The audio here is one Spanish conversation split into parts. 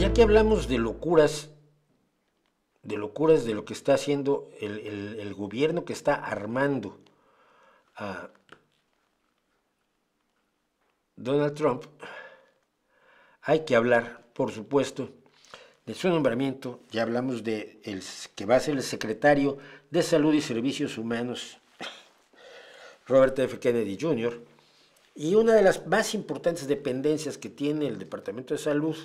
ya que hablamos de locuras de lo que está haciendo el gobierno que está armando a Donald Trump, hay que hablar, por supuesto, de su nombramiento. Ya hablamos de el que va a ser el secretario de Salud y Servicios Humanos, Robert F. Kennedy Jr., y una de las más importantes dependencias que tiene el Departamento de Salud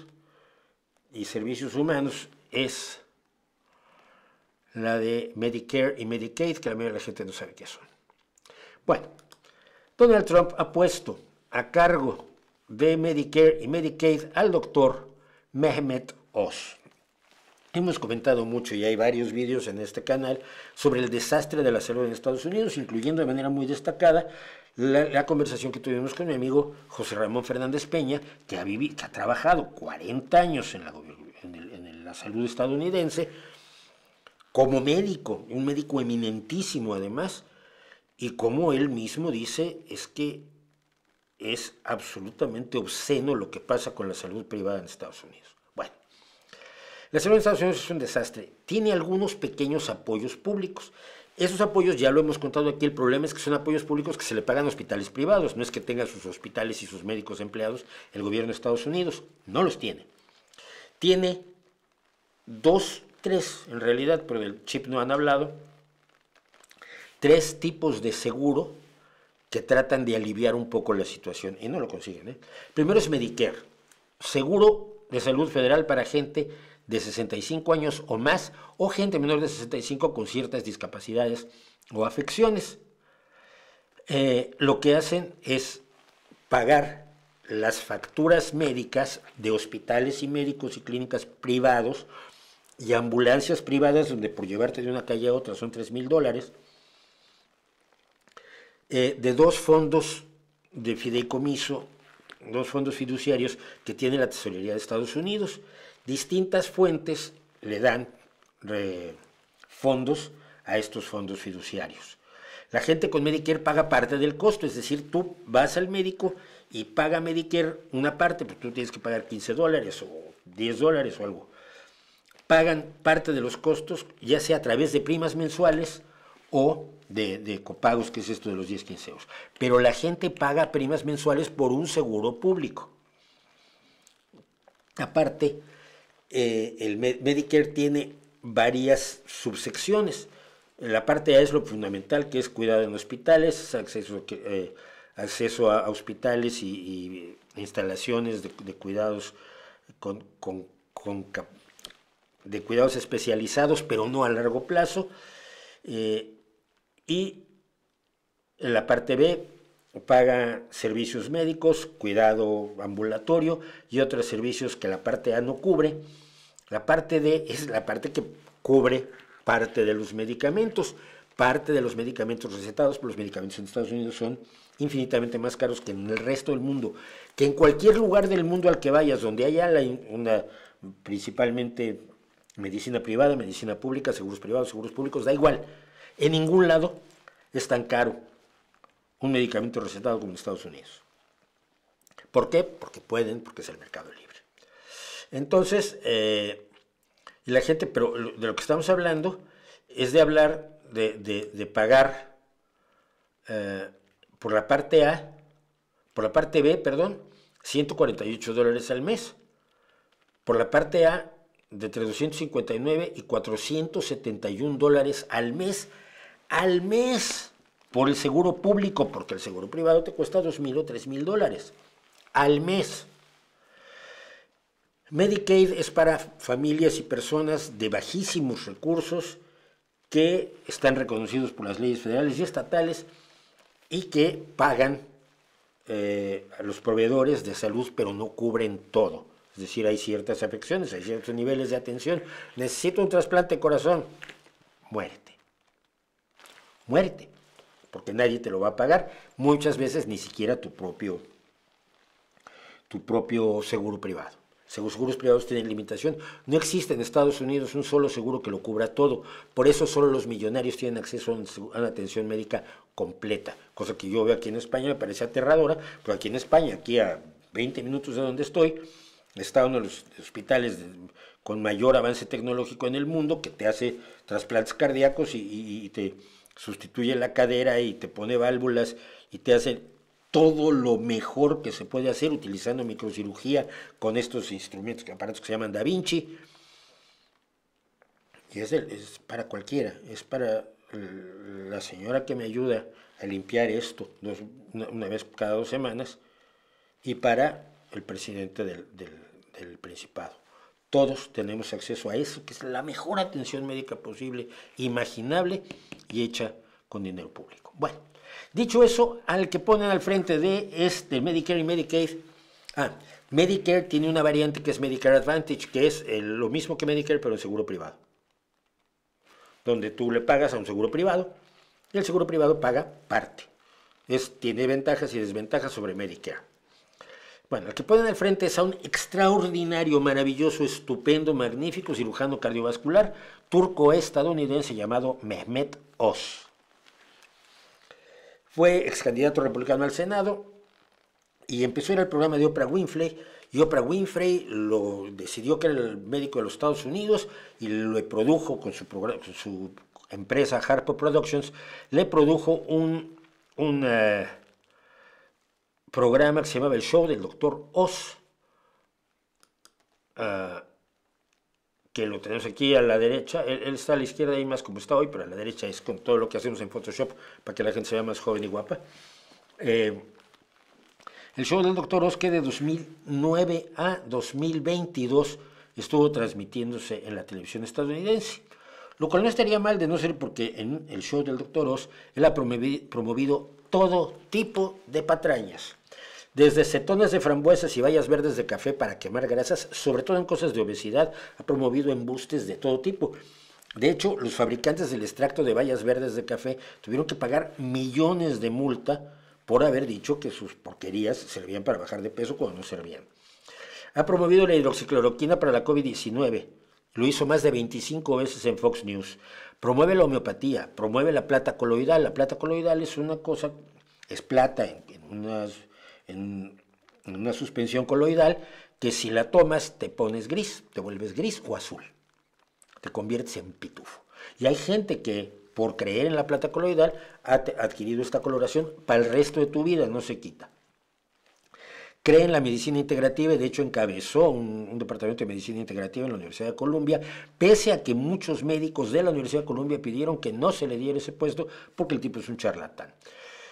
y Servicios Humanos es la de Medicare y Medicaid, que la mayoría de la gente no sabe qué son. Bueno, Donald Trump ha puesto a cargo de Medicare y Medicaid al doctor Mehmet Oz. Hemos comentado mucho y hay varios vídeos en este canal sobre el desastre de la salud en Estados Unidos, incluyendo de manera muy destacada la conversación que tuvimos con mi amigo José Ramón Fernández Peña, que ha trabajado 40 años en la salud estadounidense como médico, un médico eminentísimo además, y como él mismo dice, es que es absolutamente obsceno lo que pasa con la salud privada en Estados Unidos. Bueno, la salud en Estados Unidos es un desastre. Tiene algunos pequeños apoyos públicos. Esos apoyos, ya lo hemos contado aquí, el problema es que son apoyos públicos que se le pagan a hospitales privados. No es que tenga sus hospitales y sus médicos empleados el gobierno de Estados Unidos. No los tiene. Tiene tres en realidad, pero del chip no han hablado. 3 tipos de seguro que tratan de aliviar un poco la situación y no lo consiguen. Primero es Medicare, seguro de salud federal para gente de 65 años o más o gente menor de 65 con ciertas discapacidades o afecciones. Lo que hacen es pagar las facturas médicas de hospitales y médicos y clínicas privados y ambulancias privadas donde por llevarte de una calle a otra son $3,000, de 2 fondos de fideicomiso, 2 fondos fiduciarios que tiene la Tesorería de Estados Unidos. Distintas fuentes le dan fondos a estos fondos fiduciarios. La gente con Medicare paga parte del costo, es decir, tú vas al médico y paga Medicare una parte, pero tú tienes que pagar $15 o $10 o algo. Pagan parte de los costos, ya sea a través de primas mensuales o de copagos, que es esto de los 10-15 euros. Pero la gente paga primas mensuales por un seguro público. Aparte, el Medicare tiene varias subsecciones. La parte A es lo fundamental, que es cuidado en hospitales, acceso a hospitales y instalaciones de cuidados de cuidados especializados, pero no a largo plazo. Y en la parte B paga servicios médicos, cuidado ambulatorio y otros servicios que la parte A no cubre. La parte D es la parte que cubre parte de los medicamentos. Parte de los medicamentos recetados por los medicamentos en Estados Unidos son infinitamente más caros que en el resto del mundo, que en cualquier lugar del mundo al que vayas, donde haya principalmente medicina privada, medicina pública, seguros privados, seguros públicos, da igual. En ningún lado es tan caro un medicamento recetado como en Estados Unidos. ¿Por qué? Porque pueden, porque es el mercado libre. Entonces, la gente, pero de lo que estamos hablando es de hablar de pagar por la parte A, por la parte B, perdón, $148 al mes. Por la parte A, de entre $259 y $471 al mes, por el seguro público, porque el seguro privado te cuesta $2,000 o $3,000 al mes. Medicaid es para familias y personas de bajísimos recursos que están reconocidos por las leyes federales y estatales y que pagan a los proveedores de salud, pero no cubren todo. Es decir, hay ciertas afecciones, hay ciertos niveles de atención. Necesito un trasplante de corazón. Muérete. Muérete. Porque nadie te lo va a pagar. Muchas veces ni siquiera tu propio seguro privado. Seguros privados tienen limitación. No existe en Estados Unidos un solo seguro que lo cubra todo. Por eso solo los millonarios tienen acceso a una atención médica completa. Cosa que yo veo aquí en España me parece aterradora, pero aquí en España, aquí a 20 minutos de donde estoy, está uno de los hospitales con mayor avance tecnológico en el mundo, que te hace trasplantes cardíacos y te sustituye la cadera y te pone válvulas y te hace todo lo mejor que se puede hacer utilizando microcirugía con estos instrumentos, aparatos que se llaman Da Vinci. Y es para cualquiera, es para la señora que me ayuda a limpiar esto una vez cada 2 semanas y para el presidente del Principado. Todos tenemos acceso a eso, que es la mejor atención médica posible, imaginable y hecha con dinero público. Bueno, dicho eso, al que ponen al frente de Medicare y Medicaid, Medicare tiene una variante que es Medicare Advantage, que es lo mismo que Medicare, pero en seguro privado, donde tú le pagas a un seguro privado y el seguro privado paga parte. Tiene ventajas y desventajas sobre Medicare. Bueno, el que ponen al frente es a un extraordinario, maravilloso, estupendo, magnífico cirujano cardiovascular turco-estadounidense llamado Mehmet Oz. Fue ex candidato republicano al Senado y empezó a ir al programa de Oprah Winfrey, y Oprah Winfrey lo decidió que era el médico de los Estados Unidos y lo produjo con su empresa Harpo Productions, le produjo un programa que se llamaba El Show del Dr. Oz, que lo tenemos aquí a la derecha. Él está a la izquierda ahí más como está hoy, pero a la derecha es con todo lo que hacemos en Photoshop para que la gente se vea más joven y guapa. El Show del Dr. Oz, que de 2009 a 2022 estuvo transmitiéndose en la televisión estadounidense, lo cual no estaría mal de no ser porque en el Show del Dr. Oz él ha promovido todo tipo de patrañas, desde cetonas de frambuesas y bayas verdes de café para quemar grasas, sobre todo en cosas de obesidad, ha promovido embustes de todo tipo. De hecho, los fabricantes del extracto de bayas verdes de café tuvieron que pagar millones de multa por haber dicho que sus porquerías servían para bajar de peso cuando no servían. Ha promovido la hidroxicloroquina para la COVID-19, lo hizo más de 25 veces en Fox News. Promueve la homeopatía, promueve la plata coloidal. La plata coloidal es una cosa, es plata en una suspensión coloidal que si la tomas te pones gris, te vuelves gris o azul, te conviertes en pitufo. Y hay gente que por creer en la plata coloidal ha adquirido esta coloración para el resto de tu vida, no se quita. Cree en la medicina integrativa y de hecho encabezó un departamento de medicina integrativa en la Universidad de Columbia, pese a que muchos médicos de la Universidad de Columbia pidieron que no se le diera ese puesto porque el tipo es un charlatán.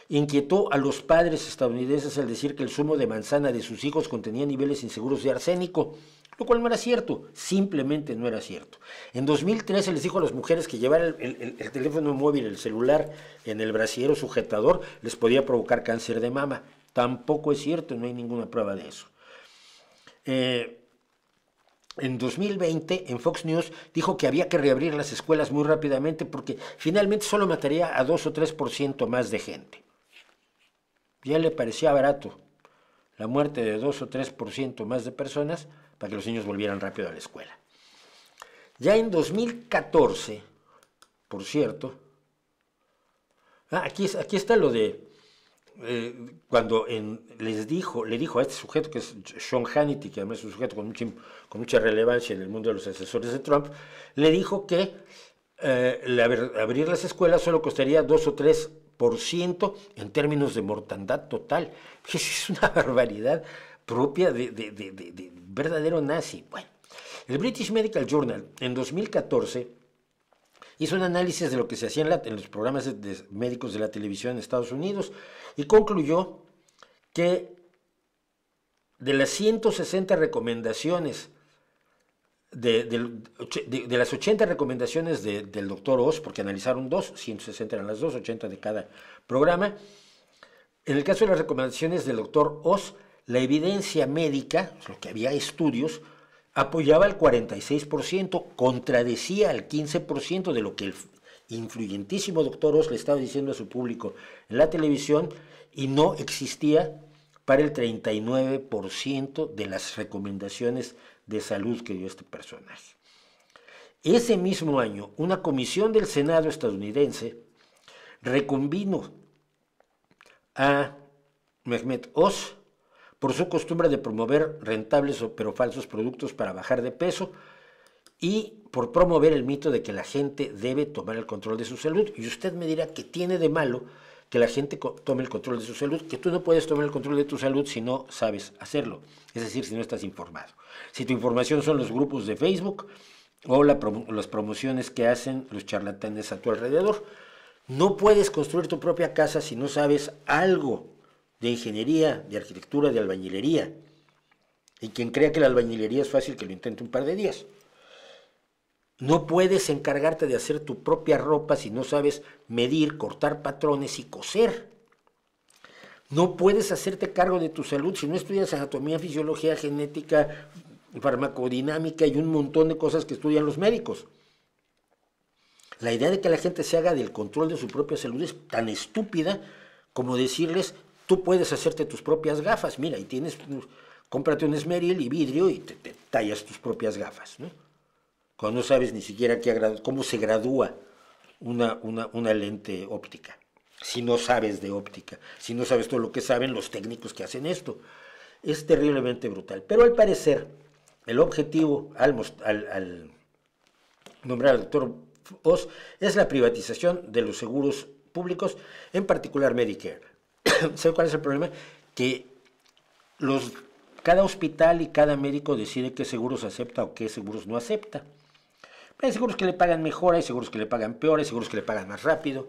Inquietó a los padres estadounidenses al decir que el zumo de manzana de sus hijos contenía niveles inseguros de arsénico, lo cual no era cierto, simplemente no era cierto. En 2013 les dijo a las mujeres que llevar el teléfono móvil, el celular, en el brasiero sujetador les podía provocar cáncer de mama. Tampoco es cierto, no hay ninguna prueba de eso. En 2020, en Fox News, dijo que había que reabrir las escuelas muy rápidamente porque finalmente solo mataría a 2 o 3% más de gente. Ya le parecía barato la muerte de 2 o 3% más de personas para que los niños volvieran rápido a la escuela. Ya en 2014, por cierto, aquí está lo de cuando le dijo a este sujeto que es Sean Hannity, que además es un sujeto con mucha relevancia en el mundo de los asesores de Trump, le dijo que abrir las escuelas solo costaría 2 o 3% en términos de mortandad total. Es una barbaridad propia de verdadero nazi. Bueno, el British Medical Journal en 2014 hizo un análisis de lo que se hacía en los programas de médicos de la televisión en Estados Unidos y concluyó que de las 160 recomendaciones, de las 80 recomendaciones del doctor Oz, porque analizaron 160 eran las 80 de cada programa, en el caso de las recomendaciones del doctor Oz, la evidencia médica, lo que había estudios, apoyaba al 46%, contradecía al 15% de lo que el influyentísimo doctor Oz le estaba diciendo a su público en la televisión y no existía para el 39% de las recomendaciones de salud que dio este personaje. Ese mismo año, una comisión del Senado estadounidense reconvino a Mehmet Oz por su costumbre de promover rentables pero falsos productos para bajar de peso y por promover el mito de que la gente debe tomar el control de su salud. Y usted me dirá que tiene de malo que la gente tome el control de su salud, que tú no puedes tomar el control de tu salud si no sabes hacerlo, es decir, si no estás informado. Si tu información son los grupos de Facebook o las promociones que hacen los charlatanes a tu alrededor, no puedes construir tu propia casa si no sabes algo de ingeniería, de arquitectura, de albañilería. Y quien crea que la albañilería es fácil, que lo intente un par de días. No puedes encargarte de hacer tu propia ropa si no sabes medir, cortar patrones y coser. No puedes hacerte cargo de tu salud si no estudias anatomía, fisiología, genética, farmacodinámica y un montón de cosas que estudian los médicos. La idea de que la gente se haga del control de su propia salud es tan estúpida como decirles, tú puedes hacerte tus propias gafas. Mira, y cómprate un esmeril y vidrio y te tallas tus propias gafas, ¿no? Cuando no sabes ni siquiera cómo se gradúa una lente óptica, si no sabes de óptica, si no sabes todo lo que saben los técnicos que hacen esto. Es terriblemente brutal. Pero al parecer, el objetivo al nombrar al doctor Oz es la privatización de los seguros públicos, en particular Medicare. ¿Sabe cuál es el problema? Que cada hospital y cada médico decide qué seguros acepta o qué seguros no acepta. Hay seguros que le pagan mejor, hay seguros que le pagan peor, hay seguros que le pagan más rápido.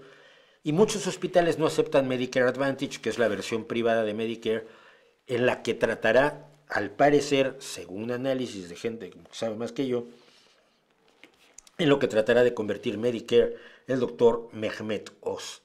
Y muchos hospitales no aceptan Medicare Advantage, que es la versión privada de Medicare, en la que tratará, al parecer, según análisis de gente que sabe más que yo, en lo que tratará de convertir Medicare el doctor Mehmet Oz.